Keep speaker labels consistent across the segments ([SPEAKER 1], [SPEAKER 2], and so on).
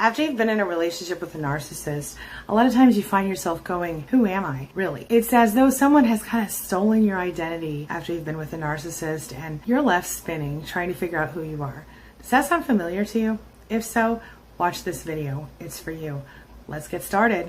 [SPEAKER 1] After you've been in a relationship with a narcissist, a lot of times you find yourself going, who am I, really? It's as though someone has kind of stolen your identity after you've been with a narcissist and you're left spinning, trying to figure out who you are. Does that sound familiar to you? If so, watch this video. It's for you. Let's get started.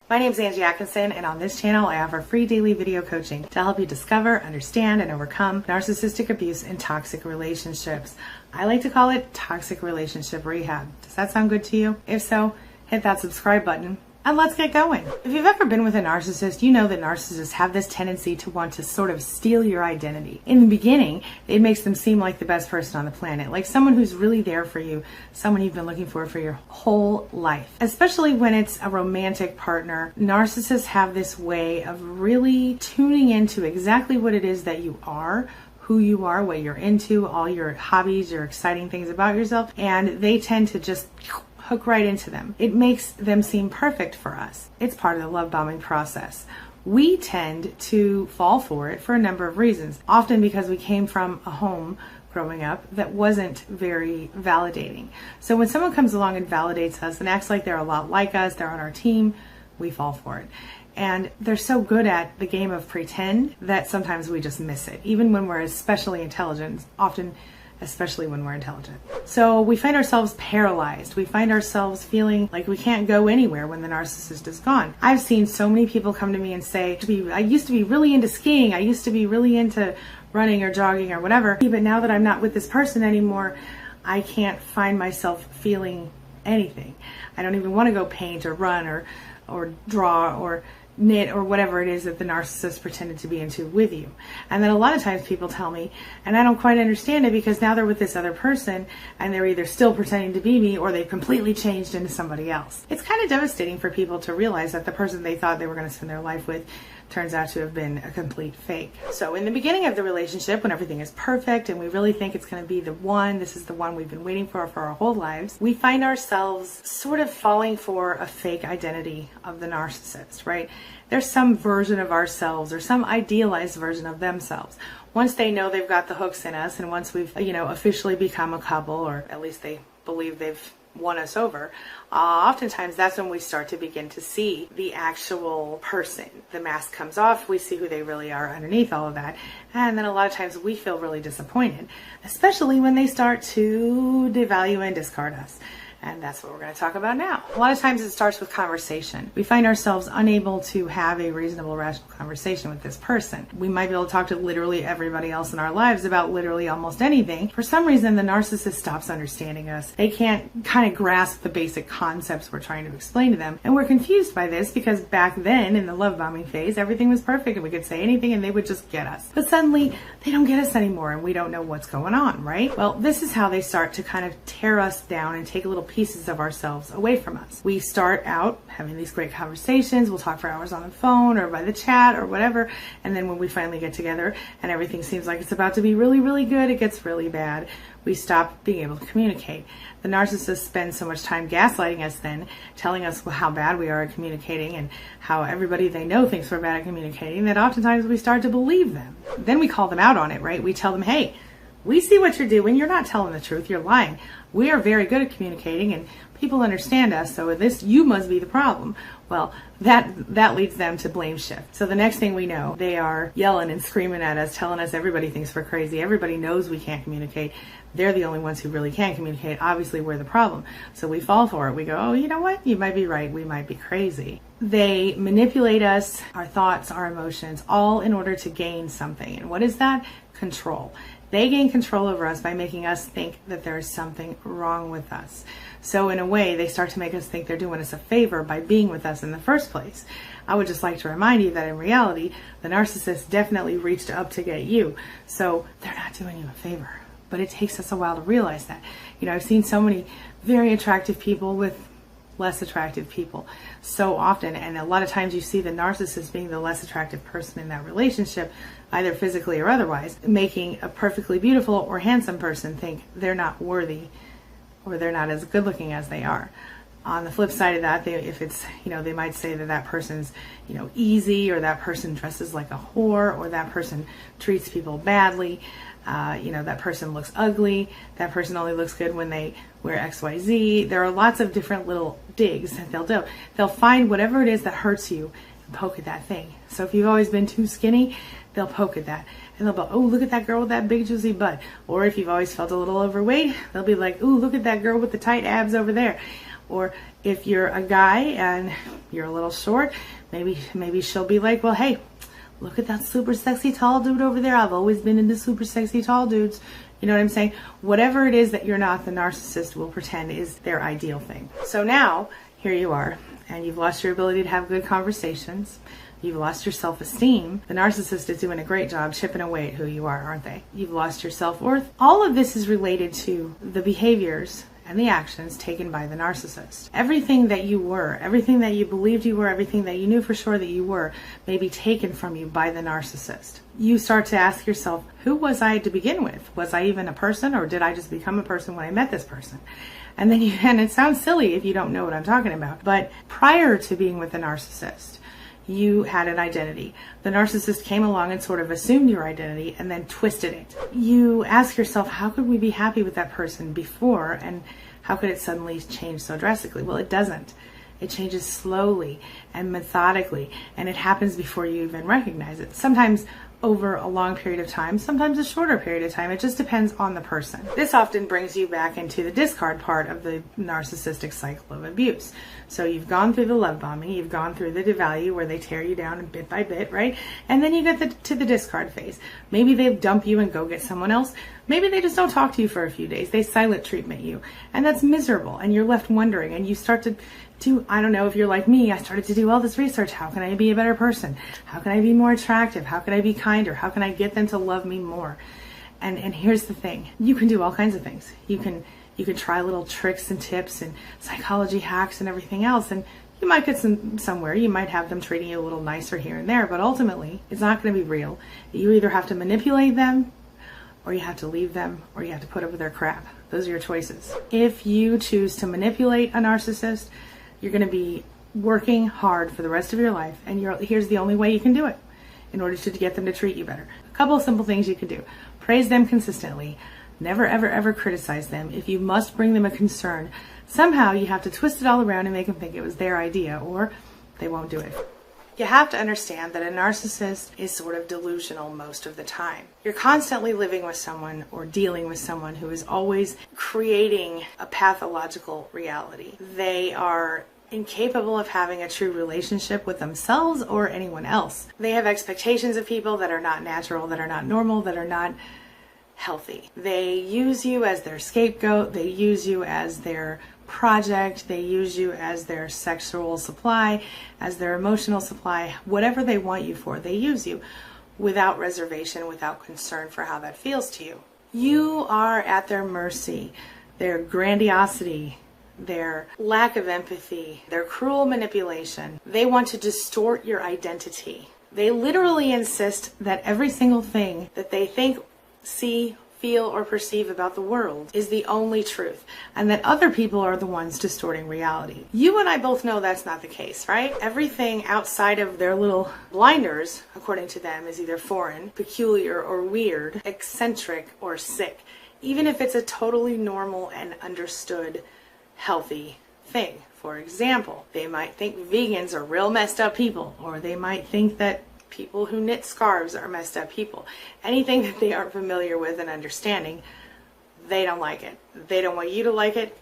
[SPEAKER 1] My name is Angie Atkinson, and on this channel I offer free daily video coaching to help you discover, understand, and overcome narcissistic abuse in toxic relationships. I like to call it toxic relationship rehab. Does that sound good to you? If so, hit that subscribe button and let's get going. If you've ever been with a narcissist, you know that narcissists have this tendency to want to sort of steal your identity. In the beginning, it makes them seem like the best person on the planet, like someone who's really there for you, someone you've been looking for your whole life. Especially when it's a romantic partner, narcissists have this way of really tuning into exactly what it is that you are, who you are, what you're into, all your hobbies, your exciting things about yourself, and they tend to just hook right into them. It makes them seem perfect for us. It's part of the love bombing process. We tend to fall for it for a number of reasons, often because we came from a home growing up that wasn't very validating. So when someone comes along and validates us and acts like they're a lot like us, they're on our team, we fall for it. And they're so good at the game of pretend that sometimes we just miss it, even when we're especially intelligent, often especially when we're intelligent. So we find ourselves paralyzed. We find ourselves feeling like we can't go anywhere when the narcissist is gone. I've seen so many people come to me and say, I used to be really into skiing. I used to be really into running or jogging or whatever. But now that I'm not with this person anymore, I can't find myself feeling anything. I don't even want to go paint or run or draw or knit or whatever it is that the narcissist pretended to be into with you. And then a lot of times people tell me, and I don't quite understand it because now they're with this other person and they're either still pretending to be me or they've completely changed into somebody else. It's kind of devastating for people to realize that the person they thought they were going to spend their life with turns out to have been a complete fake. So in the beginning of the relationship, when everything is perfect and we really think it's going to be the one, this is the one we've been waiting for our whole lives, we find ourselves sort of falling for a fake identity of the narcissist, right? There's some version of ourselves or some idealized version of themselves. Once they know they've got the hooks in us and once we've, officially become a couple, or at least they believe they've won us over, oftentimes that's when we start to begin to see the actual person. The mask comes off, we see who they really are underneath all of that, and then a lot of times we feel really disappointed, especially when they start to devalue and discard us. And that's what we're going to talk about now. A lot of times it starts with conversation. We find ourselves unable to have a reasonable, rational conversation with this person. We might be able to talk to literally everybody else in our lives about literally almost anything. For some reason, the narcissist stops understanding us. They can't kind of grasp the basic concepts we're trying to explain to them. And we're confused by this because back then, in the love bombing phase, everything was perfect and we could say anything and they would just get us. But suddenly, they don't get us anymore and we don't know what's going on, right? Well, this is how they start to kind of tear us down and take a little pieces of ourselves away from us. We start out having these great conversations. We'll talk for hours on the phone or by the chat or whatever. And then when we finally get together and everything seems like it's about to be really, really good, it gets really bad. We stop being able to communicate. The narcissist spends so much time gaslighting us then, telling us how bad we are at communicating and how everybody they know thinks we're bad at communicating, that oftentimes we start to believe them. Then we call them out on it, right? We tell them, hey, we see what you're doing. You're not telling the truth. You're lying. We are very good at communicating and people understand us. So you must be the problem. Well, that leads them to blame shift. So the next thing we know, they are yelling and screaming at us, telling us everybody thinks we're crazy. Everybody knows we can't communicate. They're the only ones who really can communicate. Obviously, we're the problem. So we fall for it. We go, oh, you know what? You might be right. We might be crazy. They manipulate us, our thoughts, our emotions, all in order to gain something. And what is that? Control. They gain control over us by making us think that there is something wrong with us. So in a way, they start to make us think they're doing us a favor by being with us in the first place. I would just like to remind you that in reality, the narcissist definitely reached up to get you. So they're not doing you a favor. But it takes us a while to realize that. I've seen so many very attractive people with less attractive people so often, and a lot of times you see the narcissist being the less attractive person in that relationship, either physically or otherwise, making a perfectly beautiful or handsome person think they're not worthy or they're not as good looking as they are. On the flip side of that, if it's, they might say that that person's, easy, or that person dresses like a whore, or that person treats people badly. That person looks ugly. That person only looks good when they wear XYZ. There are lots of different little digs that they'll do. They'll find whatever it is that hurts you and poke at that thing. So if you've always been too skinny, they'll poke at that. And they'll go, oh, look at that girl with that big juicy butt. Or if you've always felt a little overweight, they'll be like, ooh, look at that girl with the tight abs over there. Or if you're a guy and you're a little short, maybe she'll be like, well, hey, look at that super sexy tall dude over there. I've always been into super sexy tall dudes. You know what I'm saying? Whatever it is that you're not, the narcissist will pretend is their ideal thing. So now, here you are, and you've lost your ability to have good conversations. You've lost your self-esteem. The narcissist is doing a great job chipping away at who you are, aren't they? You've lost your self-worth. All of this is related to the behaviors and the actions taken by the narcissist. Everything that you were, everything that you believed you were, everything that you knew for sure that you were, may be taken from you by the narcissist. You start to ask yourself, who was I to begin with? Was I even a person, or did I just become a person when I met this person? And it sounds silly if you don't know what I'm talking about, but prior to being with the narcissist, you had an identity. The narcissist came along and sort of assumed your identity and then twisted it. You ask yourself, how could we be happy with that person before, and how could it suddenly change so drastically? Well, it doesn't. It changes slowly and methodically, and it happens before you even recognize it. Sometimes over a long period of time, sometimes a shorter period of time. It just depends on the person. This often brings you back into the discard part of the narcissistic cycle of abuse. So you've gone through the love bombing, you've gone through the devalue where they tear you down bit by bit, right? And then you get to the discard phase. Maybe they dump you and go get someone else. Maybe they just don't talk to you for a few days. They silent treatment you. And that's miserable. And you're left wondering, and you start to I don't know if you're like me, I started to do all this research. How can I be a better person? How can I be more attractive? How can I be kinder? How can I get them to love me more? And here's the thing. You can do all kinds of things. You can try little tricks and tips and psychology hacks and everything else, and you might get somewhere. You might have them treating you a little nicer here and there, but ultimately, it's not going to be real. You either have to manipulate them, or you have to leave them, or you have to put up with their crap. Those are your choices. If you choose to manipulate a narcissist, you're going to be working hard for the rest of your life, and here's the only way you can do it in order to get them to treat you better. A couple of simple things you can do. Praise them consistently. Never, ever, ever criticize them. If you must bring them a concern, somehow you have to twist it all around and make them think it was their idea, or they won't do it. You have to understand that a narcissist is sort of delusional most of the time. You're constantly living with someone or dealing with someone who is always creating a pathological reality. They are incapable of having a true relationship with themselves or anyone else. They have expectations of people that are not natural, that are not normal, that are not healthy. They use you as their scapegoat. They use you as their project. They use you as their sexual supply, as their emotional supply, whatever they want you for. They use you without reservation, without concern for how that feels to you. You are at their mercy, their grandiosity, their lack of empathy, their cruel manipulation. They want to distort your identity. They literally insist that every single thing that they think, see, feel, or perceive about the world is the only truth, and that other people are the ones distorting reality. You and I both know that's not the case, right? Everything outside of their little blinders, according to them, is either foreign, peculiar, or weird, eccentric, or sick, even if it's a totally normal and understood healthy thing. For example, they might think vegans are real messed up people, or they might think that people who knit scarves are messed up people. Anything that they aren't familiar with and understanding, they don't like it. They don't want you to like it.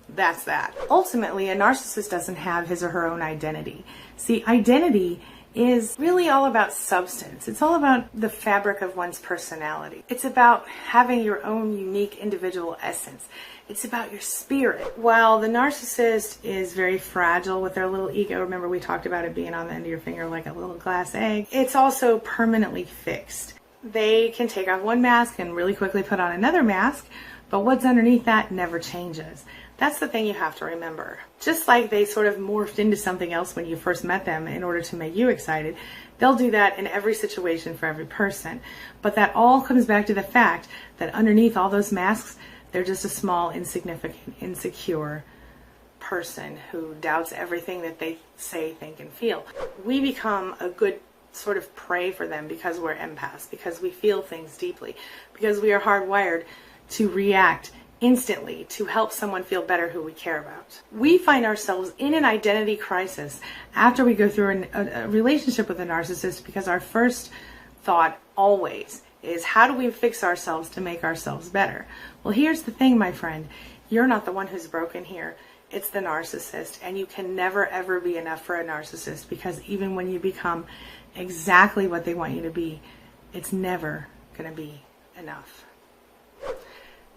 [SPEAKER 1] That's that. Ultimately, a narcissist doesn't have his or her own identity. See, identity is really all about substance. It's all about the fabric of one's personality. It's about having your own unique individual essence. It's about your spirit. While the narcissist is very fragile with their little ego, remember we talked about it being on the end of your finger like a little glass egg, it's also permanently fixed. They can take off one mask and really quickly put on another mask, but what's underneath that never changes. That's the thing you have to remember. Just like they sort of morphed into something else when you first met them in order to make you excited, they'll do that in every situation for every person. But that all comes back to the fact that underneath all those masks, they're just a small, insignificant, insecure person who doubts everything that they say, think, and feel. We become a good sort of pray for them because we're empaths, because we feel things deeply, because we are hardwired to react instantly to help someone feel better who we care about. We find ourselves in an identity crisis after we go through a relationship with a narcissist because our first thought always is, how do we fix ourselves to make ourselves better? Well, here's the thing, my friend. You're not the one who's broken here. It's the narcissist, and you can never ever be enough for a narcissist, because even when you become exactly what they want you to be, it's never going to be enough.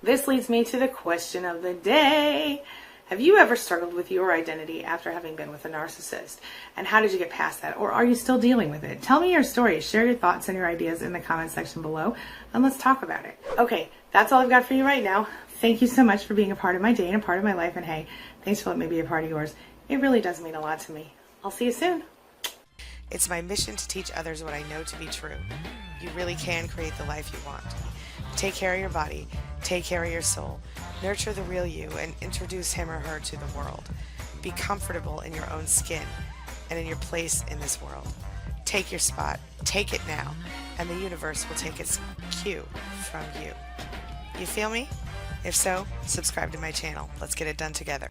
[SPEAKER 1] This leads me to the question of the day. Have you ever struggled with your identity after having been with a narcissist? And how did you get past that? Or are you still dealing with it? Tell me your story. Share your thoughts and your ideas in the comment section below, and let's talk about it. Okay, that's all I've got for you right now. Thank you so much for being a part of my day and a part of my life. And hey, thanks for letting me be a part of yours. It really does mean a lot to me. I'll see you soon. It's my mission to teach others what I know to be true. You really can create the life you want. Take care of your body. Take care of your soul. Nurture the real you and introduce him or her to the world. Be comfortable in your own skin and in your place in this world. Take your spot. Take it now. And the universe will take its cue from you. You feel me? If so, subscribe to my channel. Let's get it done together.